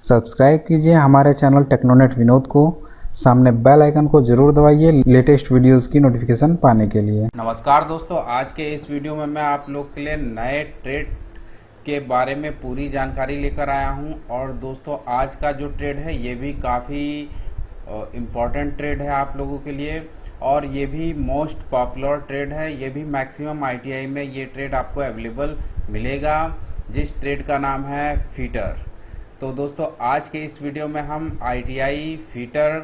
Subscribe कीजिए हमारे channel टेक्नोनेट Vinod को। सामने बेल आइकन को जरूर दबाइए लेटेस्ट वीडियोस की नोटिफिकेशन पाने के लिए। नमस्कार दोस्तों, आज के इस वीडियो में मैं आप लोग के लिए नए ट्रेड के बारे में पूरी जानकारी लेकर आया हूं। और दोस्तों, आज का जो ट्रेड है ये भी काफ़ी इम्पॉर्टेंट ट्रेड है आप लोगों के लिए, और ये भी मोस्ट पॉपुलर ट्रेड है। ये भी मैक्सिमम आईटीआई में ये ट्रेड आपको अवेलेबल मिलेगा, जिस ट्रेड का नाम है फीटर। तो दोस्तों, आज के इस वीडियो में हम आईटीआई फीटर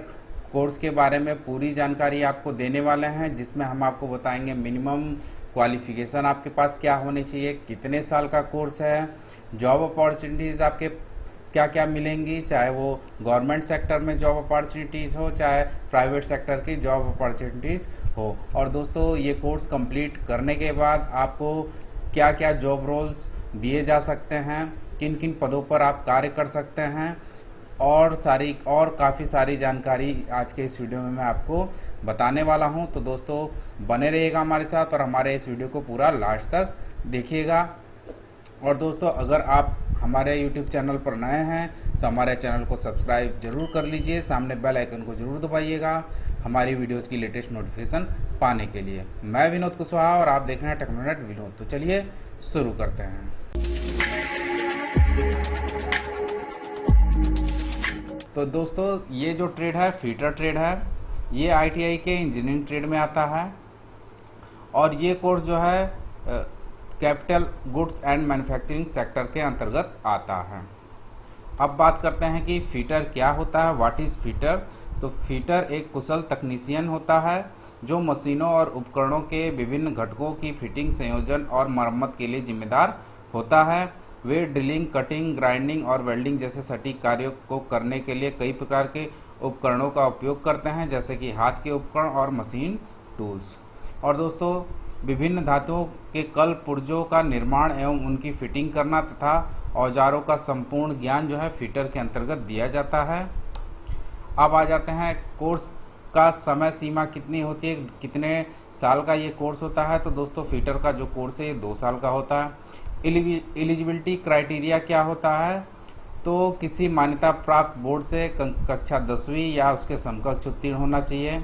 कोर्स के बारे में पूरी जानकारी आपको देने वाले हैं, जिसमें हम आपको बताएंगे मिनिमम क्वालिफिकेशन आपके पास क्या होनी चाहिए, कितने साल का कोर्स है, जॉब अपॉर्चुनिटीज़ आपके क्या क्या मिलेंगी, चाहे वो गवर्नमेंट सेक्टर में जॉब अपॉर्चुनिटीज़ हो चाहे प्राइवेट सेक्टर की जॉब अपॉर्चुनिटीज़ हो। और दोस्तों, ये कोर्स कंप्लीट करने के बाद आपको क्या क्या जॉब रोल्स दिए जा सकते हैं, किन किन पदों पर आप कार्य कर सकते हैं, और काफ़ी सारी जानकारी आज के इस वीडियो में मैं आपको बताने वाला हूं। तो दोस्तों, बने रहिएगा हमारे साथ और हमारे इस वीडियो को पूरा लास्ट तक देखिएगा। और दोस्तों, अगर आप हमारे YouTube चैनल पर नए हैं तो हमारे चैनल को सब्सक्राइब जरूर कर लीजिए, सामने बेल आइकन को जरूर दबाइएगा हमारी वीडियोज़ की लेटेस्ट नोटिफिकेशन पाने के लिए। मैं विनोद कुशवाहा और आप देख रहे हैं टेक्नोनेट विनोद। तो चलिए शुरू करते हैं। तो दोस्तों, ये जो ट्रेड है फीटर ट्रेड है, ये आईटीआई के इंजीनियरिंग ट्रेड में आता है। और ये कोर्स जो है capital goods and manufacturing sector के अंतर्गत आता है। अब बात करते हैं कि फीटर क्या होता है, व्हाट इज़ फीटर। तो फीटर एक कुशल तकनीशियन होता है जो मशीनों और उपकरणों के विभिन्न घटकों की फिटिंग, संयोजन और मरम्मत के लिए जिम्मेदार होता है। वे ड्रिलिंग, कटिंग, ग्राइंडिंग और वेल्डिंग जैसे सटीक कार्यों को करने के लिए कई प्रकार के उपकरणों का उपयोग करते हैं, जैसे कि हाथ के उपकरण और मशीन टूल्स। और दोस्तों, विभिन्न धातुओं के कल पुर्जों का निर्माण एवं उनकी फिटिंग करना तथा औजारों का संपूर्ण ज्ञान जो है फीटर के अंतर्गत दिया जाता है। अब आ जाते हैं कोर्स का समय सीमा कितनी होती है, कितने साल का ये कोर्स होता है। तो दोस्तों, फीटर का जो कोर्स है ये 2 साल का होता है। एलिजिबिलिटी क्राइटेरिया क्या होता है, तो किसी मान्यता प्राप्त बोर्ड से कक्षा 10वीं या उसके समकक्ष उत्तीर्ण होना चाहिए,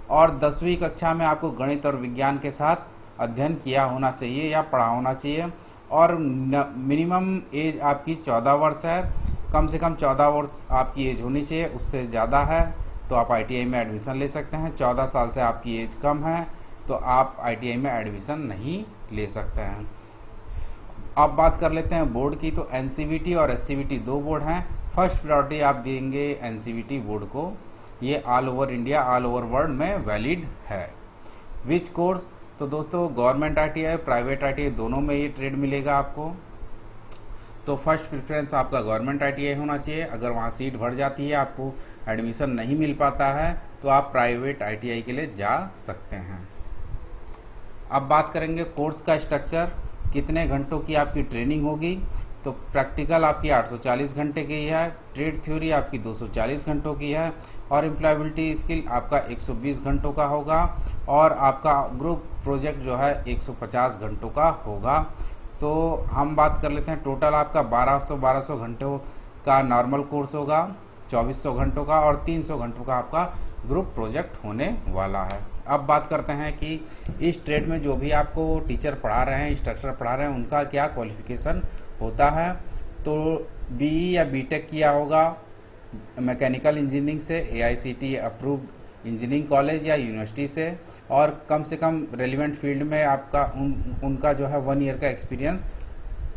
और 10वीं कक्षा में आपको गणित और विज्ञान के साथ अध्ययन किया होना चाहिए या पढ़ा होना चाहिए। और मिनिमम एज आपकी 14 वर्ष है, कम से कम 14 वर्ष आपकी एज होनी चाहिए। उससे ज़्यादा है तो आप आईटीआई में एडमिशन ले सकते हैं। 14 साल से आपकी एज कम है तो आप आईटीआई में एडमिशन नहीं ले सकते हैं। अब बात कर लेते हैं बोर्ड की। तो एनसीवीटी और एससीवीटी 2 बोर्ड हैं। फर्स्ट प्रायोरिटी आप देंगे एनसीवीटी बोर्ड को। ये all over India, all over world में वैलिड है। विच कोर्स, तो दोस्तों गवर्नमेंट आईटीआई, प्राइवेट आईटीआई दोनों में ये ट्रेड मिलेगा आपको। तो फर्स्ट प्रेफरेंस आपका गवर्नमेंट आईटीआई होना चाहिए। अगर वहाँ सीट भर जाती है, आपको एडमिशन नहीं मिल पाता है, तो आप प्राइवेट आईटीआई के लिए जा सकते हैं। अब बात करेंगे कोर्स का स्ट्रक्चर, कितने घंटों की आपकी ट्रेनिंग होगी। तो प्रैक्टिकल आपकी 840 घंटे की है, ट्रेड थ्योरी आपकी 240 घंटों की है, और एम्प्लॉयबिलिटी स्किल आपका 120 घंटों का होगा, और आपका ग्रुप प्रोजेक्ट जो है 150 घंटों का होगा। तो हम बात कर लेते हैं टोटल आपका 1200 घंटों का नॉर्मल कोर्स होगा, 2400 घंटों का, और 300 घंटों का आपका ग्रुप प्रोजेक्ट होने वाला है। अब बात करते हैं कि इस ट्रेड में जो भी आपको टीचर पढ़ा रहे हैं, इंस्ट्रक्टर पढ़ा रहे हैं, उनका क्या क्वालिफिकेशन होता है। तो बीई या बीटेक किया होगा मैकेनिकल इंजीनियरिंग से, एआईसीटी अप्रूव्ड इंजीनियरिंग कॉलेज या यूनिवर्सिटी से, और कम से कम रेलिवेंट फील्ड में आपका उनका जो है 1 ईयर का एक्सपीरियंस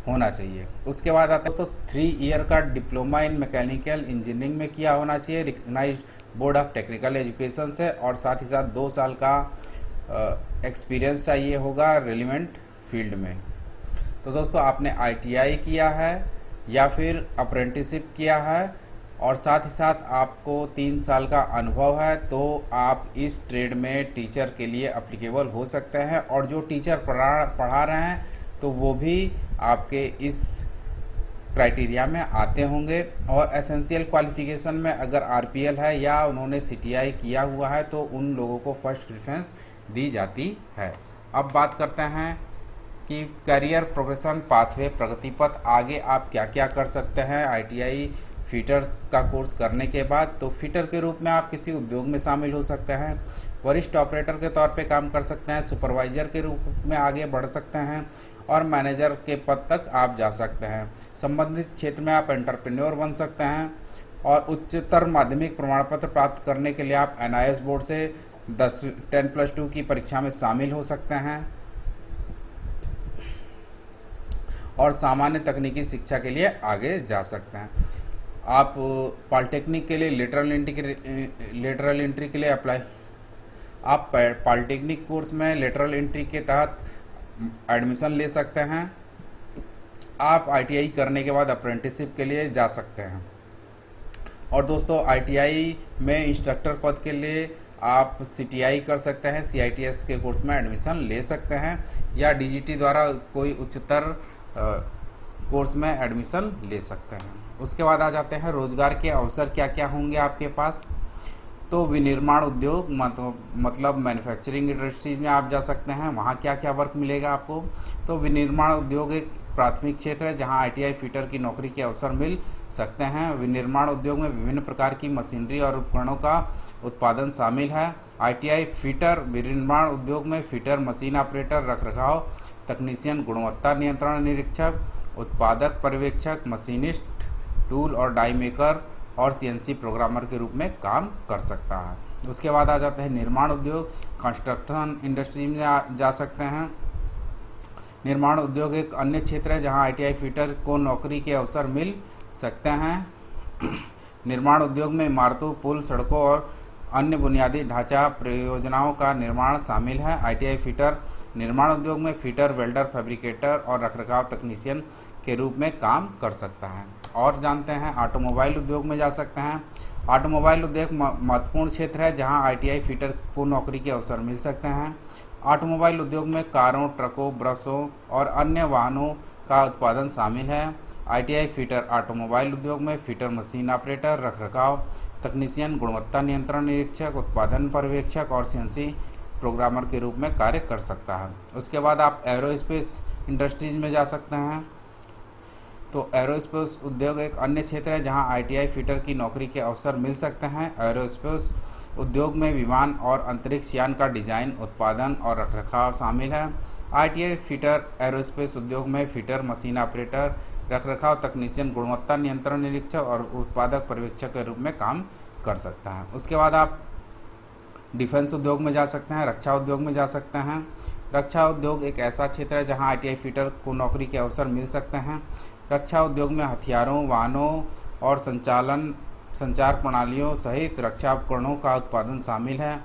होना चाहिए। उसके बाद आता है तो 3 ईयर का डिप्लोमा इन मैकेनिकल इंजीनियरिंग में किया होना चाहिए, recognised board of technical education से, और साथ ही साथ 2 साल का एक्सपीरियंस चाहिए होगा रेलिवेंट फील्ड में। तो दोस्तों, आपने आईटीआई किया है या फिर अप्रेंटिसशिप किया है, और साथ ही साथ आपको 3 साल का अनुभव है, तो आप इस ट्रेड में टीचर के लिए अप्लीकेबल हो सकते हैं। और जो टीचर पढ़ा रहे हैं तो वो भी आपके इस क्राइटेरिया में आते होंगे। और एसेंशियल क्वालिफिकेशन में अगर आरपीएल है या उन्होंने सीटीआई किया हुआ है तो उन लोगों को फर्स्ट प्रेफरेंस दी जाती है। अब बात करते हैं कि करियर प्रोग्रेशन पाथवे, प्रगति पथ, आगे आप क्या क्या कर सकते हैं आईटीआई फिटर्स का कोर्स करने के बाद तो फिटर के रूप में आप किसी उद्योग में शामिल हो सकते हैं, वरिष्ठ ऑपरेटर के तौर पे काम कर सकते हैं, सुपरवाइजर के रूप में आगे बढ़ सकते हैं और मैनेजर के पद तक आप जा सकते हैं। संबंधित क्षेत्र में आप एंटरप्रेन्योर बन सकते हैं और उच्चतर माध्यमिक प्रमाण पत्र प्राप्त करने के लिए आप NIS बोर्ड से 10+2 की परीक्षा में शामिल हो सकते हैं और सामान्य तकनीकी शिक्षा के लिए आगे जा सकते हैं। आप पॉलिटेक्निक के लिए लेटरल एंट्री के लिए अप्लाई, आप पॉलिटेक्निक कोर्स में लेटरल एंट्री के तहत एडमिशन ले सकते हैं। आप ITI करने के बाद अप्रेंटिसशिप के लिए जा सकते हैं। और दोस्तों ITI में इंस्ट्रक्टर पद के लिए आप CTI कर सकते हैं, CITS के कोर्स में एडमिशन ले सकते हैं या DGT द्वारा कोई उच्चतर कोर्स में एडमिशन ले सकते हैं। उसके बाद आ जाते हैं रोजगार के अवसर क्या क्या होंगे आपके पास। तो विनिर्माण उद्योग मतलब मैन्युफैक्चरिंग इंडस्ट्रीज में आप जा सकते हैं, वहाँ क्या क्या वर्क मिलेगा आपको। तो विनिर्माण उद्योग एक प्राथमिक क्षेत्र है जहाँ ITI फिटर की नौकरी के अवसर मिल सकते हैं। विनिर्माण उद्योग में विभिन्न प्रकार की मशीनरी और उपकरणों का उत्पादन शामिल है। ITI फिटर विनिर्माण उद्योग में फिटर, मशीन ऑपरेटर, रखरखाव तकनीशियन, गुणवत्ता नियंत्रण निरीक्षक, उत्पादक पर्यवेक्षक, मशीनिस्ट, टूल और डाई मेकर और CNC प्रोग्रामर के रूप में काम कर सकता है। उसके बाद आ जाते हैं निर्माण उद्योग, कंस्ट्रक्शन इंडस्ट्री में जा सकते हैं। निर्माण उद्योग एक अन्य क्षेत्र है जहां ITI फिटर को नौकरी के अवसर मिल सकते हैं। निर्माण उद्योग में इमारतों, पुल, सड़कों और अन्य बुनियादी ढांचा परियोजनाओं का निर्माण शामिल है। ITI फिटर निर्माण उद्योग में फिटर, वेल्डर, फैब्रिकेटर और रखरखाव तकनीशियन के रूप में काम कर सकता है। और जानते हैं ऑटोमोबाइल उद्योग में जा सकते हैं। ऑटोमोबाइल उद्योग महत्वपूर्ण क्षेत्र है जहां ITI फिटर को नौकरी के अवसर मिल सकते हैं। ऑटोमोबाइल उद्योग में कारों, ट्रकों, बसों और अन्य वाहनों का उत्पादन शामिल है। ITI फिटर ऑटोमोबाइल उद्योग में फिटर, मशीन ऑपरेटर, रखरखाव तकनीशियन, गुणवत्ता नियंत्रण निरीक्षक, उत्पादन पर्यवेक्षक और CNC प्रोग्रामर के रूप में कार्य कर सकता है। उसके बाद आप एरोस्पेस इंडस्ट्रीज में जा सकते हैं। तो एरोस्पेस उद्योग एक अन्य क्षेत्र है जहां ITI फिटर की नौकरी के अवसर मिल सकते हैं। एरोस्पेस उद्योग में विमान और अंतरिक्ष यान का डिजाइन, उत्पादन और रखरखाव शामिल है। ITI फिटर एरोस्पेस उद्योग में फिटर, मशीन ऑपरेटर, रखरखाव तकनीशियन, गुणवत्ता नियंत्रण निरीक्षक और उत्पादक पर्यवेक्षक के रूप में काम कर सकता है। उसके बाद आप डिफेंस उद्योग में जा सकते हैं, रक्षा उद्योग में जा सकते हैं। रक्षा उद्योग एक ऐसा क्षेत्र है जहां ITI फिटर को नौकरी के अवसर मिल सकते हैं। रक्षा उद्योग में हथियारों, वाहनों और संचार प्रणालियों सहित रक्षा उपकरणों का उत्पादन शामिल है।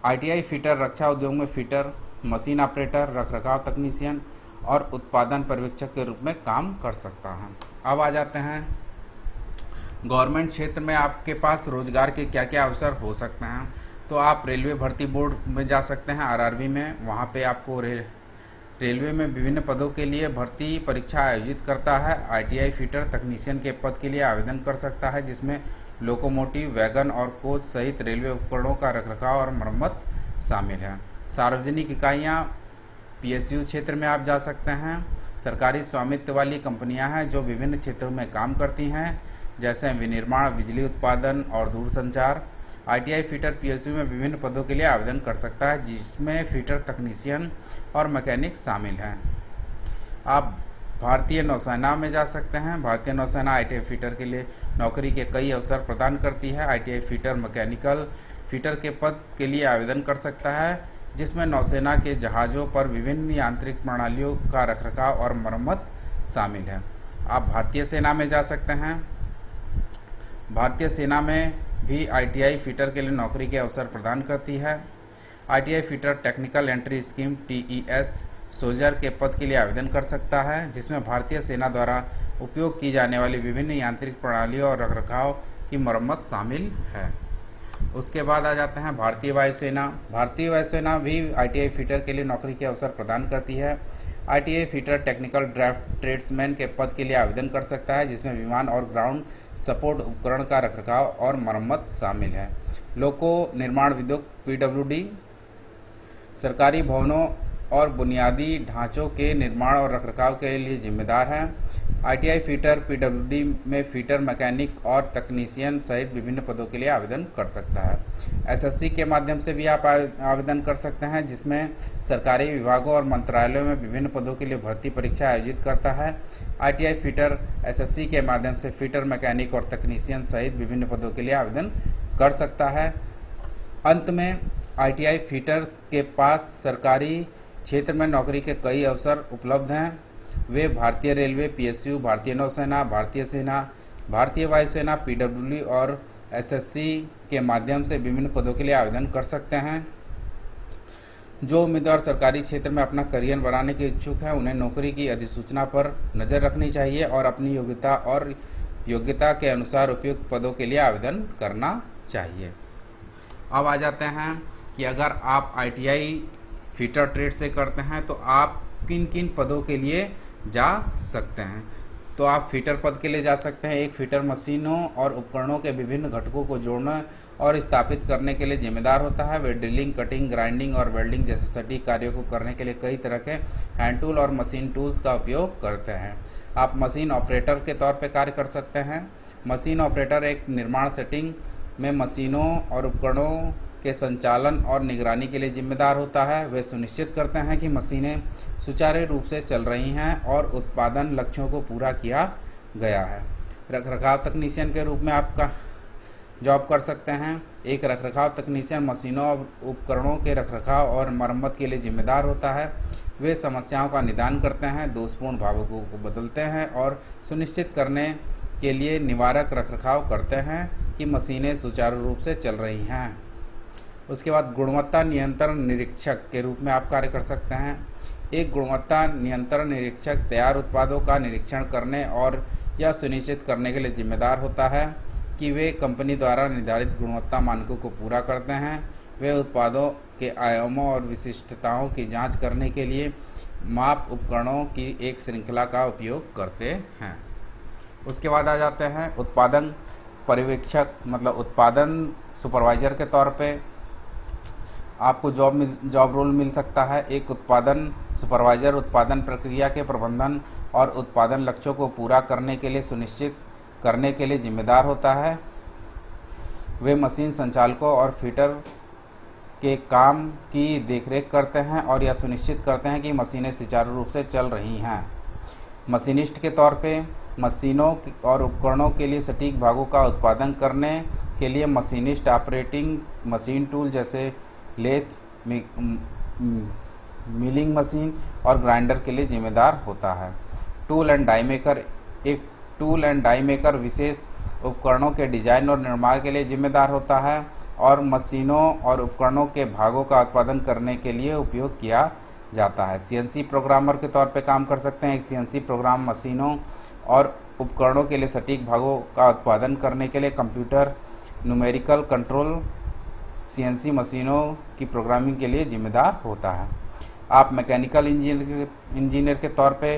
ITI फिटर रक्षा उद्योग में फिटर, मशीन ऑपरेटर, रखरखाव तकनीशियन और उत्पादन पर्यवेक्षक के रूप में काम कर सकता है। अब आ जाते हैं गवर्नमेंट क्षेत्र में आपके पास रोजगार के क्या क्या अवसर हो सकते हैं। तो आप रेलवे भर्ती बोर्ड में जा सकते हैं, RRB में। वहाँ पे आपको रेलवे में विभिन्न पदों के लिए भर्ती परीक्षा आयोजित करता है। ITI फिटर तकनीशियन के पद के लिए आवेदन कर सकता है जिसमें लोकोमोटिव, वैगन और कोच सहित रेलवे उपकरणों का रखरखाव और मरम्मत शामिल है। सार्वजनिक इकाइयाँ PSU क्षेत्र में आप जा सकते हैं। सरकारी स्वामित्व वाली कंपनियां हैं जो विभिन्न क्षेत्रों में काम करती हैं जैसे विनिर्माण, बिजली उत्पादन और दूरसंचार। ITI फिटर PSU में विभिन्न पदों के लिए आवेदन कर सकता है जिसमें फिटर, तकनीशियन और मैकेनिक शामिल हैं। आप भारतीय नौसेना में जा सकते हैं। भारतीय नौसेना ITI फिटर के लिए नौकरी के कई अवसर प्रदान करती है। ITI फिटर मैकेनिकल फिटर के पद के लिए आवेदन कर सकता है जिसमें नौसेना के जहाज़ों पर विभिन्न यांत्रिक प्रणालियों का रखरखाव और मरम्मत शामिल है। आप भारतीय सेना में जा सकते हैं। भारतीय सेना में भी ITI फिटर के लिए नौकरी के अवसर प्रदान करती है। ITI fitter technical entry scheme TES soldier के पद के लिए आवेदन कर सकता है जिसमें भारतीय सेना द्वारा उपयोग की जाने वाली विभिन्न यांत्रिक प्रणालियों और रखरखाव की मरम्मत शामिल है। उसके बाद आ जाते हैं भारतीय वायुसेना। भारतीय वायुसेना भी ITI फिटर के लिए नौकरी के अवसर प्रदान करती है। ITI fitter technical draft tradesman के पद के लिए आवेदन कर सकता है जिसमें विमान और ग्राउंड सपोर्ट उपकरण का रखरखाव और मरम्मत शामिल है। लोको निर्माण उद्योग PWD सरकारी भवनों और बुनियादी ढांचों के निर्माण और रखरखाव के लिए जिम्मेदार है। आईटीआई फीटर पीडब्ल्यूडी में फीटर मैकेनिक और तकनीशियन सहित विभिन्न पदों के लिए आवेदन कर सकता है। एसएससी के माध्यम से भी आप आवेदन कर सकते हैं, जिसमें सरकारी विभागों और मंत्रालयों में विभिन्न पदों के लिए भर्ती परीक्षा आयोजित करता है। आईटीआई फीटर एसएससी के माध्यम से फीटर मैकेनिक और तकनीशियन सहित विभिन्न पदों के लिए आवेदन कर सकता है। अंत में आईटीआई फीटर्स के पास सरकारी क्षेत्र में नौकरी के कई अवसर उपलब्ध हैं। वे भारतीय रेलवे, पीएसयू, भारतीय नौसेना, भारतीय सेना, भारतीय वायुसेना, पीडब्ल्यूडी और एसएससी के माध्यम से विभिन्न पदों के लिए आवेदन कर सकते हैं। जो उम्मीदवार सरकारी क्षेत्र में अपना करियर बनाने के इच्छुक हैं, उन्हें नौकरी की अधिसूचना पर नज़र रखनी चाहिए और अपनी योग्यता के अनुसार उपयुक्त पदों के लिए आवेदन करना चाहिए। अब आ जाते हैं कि अगर आप आईटीआई फीटर ट्रेड से करते हैं तो आप किन किन पदों के लिए जा सकते हैं। तो आप फीटर पद के लिए जा सकते हैं। एक फीटर मशीनों और उपकरणों के विभिन्न घटकों को जोड़ने और स्थापित करने के लिए जिम्मेदार होता है। वे ड्रिलिंग, कटिंग, ग्राइंडिंग और वेल्डिंग जैसे सटीक कार्यों को करने के लिए कई तरह के हैंड टूल और मशीन टूल्स का उपयोग करते हैं। आप मशीन ऑपरेटर के तौर पर कार्य कर सकते हैं। मशीन ऑपरेटर एक निर्माण सेटिंग में मशीनों और उपकरणों के संचालन और निगरानी के लिए जिम्मेदार होता है। वे सुनिश्चित करते हैं कि मशीनें सुचारू रूप से चल रही हैं और उत्पादन लक्ष्यों को पूरा किया गया है। रखरखाव तकनीशियन के रूप में आपका जॉब कर सकते हैं। एक रखरखाव तकनीशियन मशीनों और उपकरणों के रखरखाव और मरम्मत के लिए जिम्मेदार होता है। वे समस्याओं का निदान करते हैं, दोषपूर्ण भावों को बदलते हैं और सुनिश्चित करने के लिए निवारक रखरखाव करते हैं कि मशीनें सुचारू रूप से चल रही हैं। उसके बाद गुणवत्ता नियंत्रण निरीक्षक के रूप में आप कार्य कर सकते हैं। एक गुणवत्ता नियंत्रण निरीक्षक तैयार उत्पादों का निरीक्षण करने और यह सुनिश्चित करने के लिए जिम्मेदार होता है कि वे कंपनी द्वारा निर्धारित गुणवत्ता मानकों को पूरा करते हैं। वे उत्पादों के आयामों और विशिष्टताओं की जांच करने के लिए माप उपकरणों की एक श्रृंखला का उपयोग करते हैं। उसके बाद आ जाते हैं उत्पादन पर्यवेक्षक, मतलब उत्पादन सुपरवाइजर के तौर पे आपको जॉब रोल मिल सकता है। एक उत्पादन सुपरवाइजर उत्पादन प्रक्रिया के प्रबंधन और उत्पादन लक्ष्यों को पूरा करने के लिए सुनिश्चित करने के लिए जिम्मेदार होता है। वे मशीन संचालकों और फीटर के काम की देखरेख करते हैं और यह सुनिश्चित करते हैं कि मशीनें सुचारू रूप से चल रही हैं। मशीनिस्ट के तौर पे मशीनों और उपकरणों के लिए सटीक भागों का उत्पादन करने के लिए मशीनिस्ट ऑपरेटिंग मशीन टूल जैसे लेथ, मिलिंग मशीन और ग्राइंडर के लिए जिम्मेदार होता है। टूल एंड डाई मेकर, एक टूल एंड डाई मेकर विशेष उपकरणों के डिजाइन और निर्माण के लिए जिम्मेदार होता है और मशीनों और उपकरणों के भागों का उत्पादन करने के लिए उपयोग किया जाता है। सीएनसी प्रोग्रामर के तौर पे काम कर सकते हैं। एक सीएनसी प्रोग्राम मशीनों और उपकरणों के लिए सटीक भागों का उत्पादन करने के लिए कंप्यूटर न्यूमेरिकल कंट्रोल सीएनसी मशीनों की प्रोग्रामिंग के लिए जिम्मेदार होता है। आप मैकेनिकल इंजीनियर के तौर पे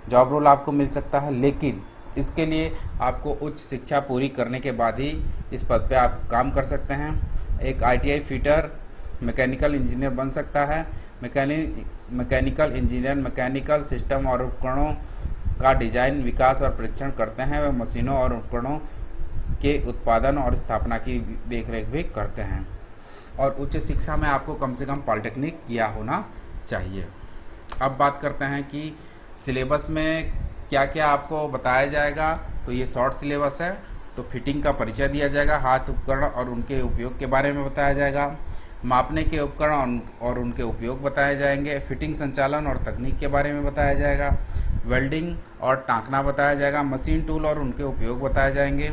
जॉब रोल आपको मिल सकता है, लेकिन इसके लिए आपको उच्च शिक्षा पूरी करने के बाद ही इस पद पे आप काम कर सकते हैं। एक आईटीआई फीटर मैकेनिकल इंजीनियर बन सकता है। मैकेनिकल इंजीनियर मैकेनिकल सिस्टम और उपकरणों का डिजाइन, विकास और परीक्षण करते हैं। वे मशीनों और उपकरणों के उत्पादन और स्थापना की देखरेख भी करते हैं। और उच्च शिक्षा में आपको कम से कम पॉलिटेक्निक किया होना चाहिए। अब बात करते हैं कि सिलेबस में क्या क्या आपको बताया जाएगा। तो ये शॉर्ट सिलेबस है। तो फिटिंग का परिचय दिया जाएगा, हाथ उपकरण और उनके उपयोग के बारे में बताया जाएगा, मापने के उपकरण और उनके उपयोग बताए जाएंगे, फिटिंग संचालन और तकनीक के बारे में बताया जाएगा, वेल्डिंग और टाँकना बताया जाएगा, मशीन टूल और उनके उपयोग बताए जाएंगे,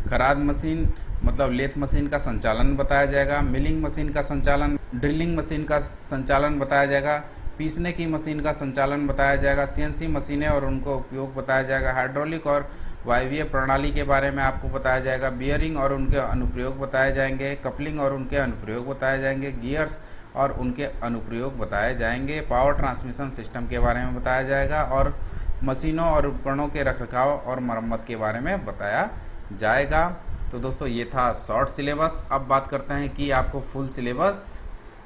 खराद मशीन मतलब लेथ मशीन का संचालन बताया जाएगा, मिलिंग मशीन का संचालन, ड्रिलिंग मशीन का संचालन बताया जाएगा, पीसने की मशीन का संचालन बताया जाएगा, सीएनसी मशीनें और उनको उपयोग बताया जाएगा, हाइड्रोलिक और वायवीय प्रणाली के बारे में आपको बताया जाएगा, बियरिंग और उनके अनुप्रयोग बताए जाएंगे, कपलिंग और उनके अनुप्रयोग बताए जाएंगे, गियर्स और उनके अनुप्रयोग बताए जाएंगे, पावर ट्रांसमिशन सिस्टम के बारे में बताया जाएगा और मशीनों और उपकरणों के रखरखाव और मरम्मत के बारे में बताया जाएगा। तो दोस्तों ये था शॉर्ट सिलेबस। अब बात करते हैं कि आपको फुल सिलेबस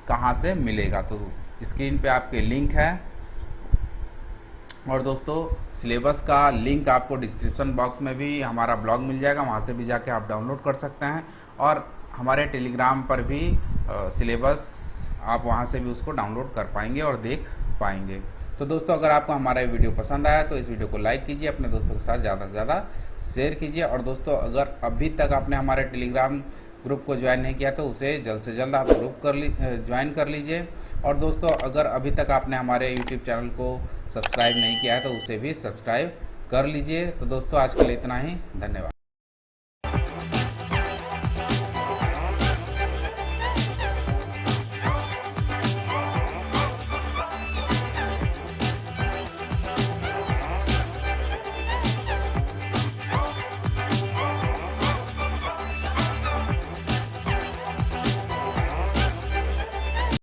कहाँ से मिलेगा। तो स्क्रीन पे आपके लिंक है, और दोस्तों सिलेबस का लिंक आपको डिस्क्रिप्शन बॉक्स में भी हमारा ब्लॉग मिल जाएगा, वहाँ से भी जाके आप डाउनलोड कर सकते हैं। और हमारे टेलीग्राम पर भी सिलेबस आप वहाँ से भी उसको डाउनलोड कर पाएंगे और देख पाएंगे। तो दोस्तों अगर आपको हमारा ये वीडियो पसंद आया तो इस वीडियो को लाइक कीजिए, अपने दोस्तों के साथ ज़्यादा से ज़्यादा शेयर कीजिए। और दोस्तों अगर अभी तक आपने हमारे टेलीग्राम ग्रुप को ज्वाइन नहीं किया तो उसे जल्द से जल्द आप ग्रुप ज्वाइन कर लीजिए। और दोस्तों अगर अभी तक आपने हमारे यूट्यूब चैनल को सब्सक्राइब नहीं किया है तो उसे भी सब्सक्राइब कर लीजिए। तो दोस्तों आज के लिए इतना ही, धन्यवाद।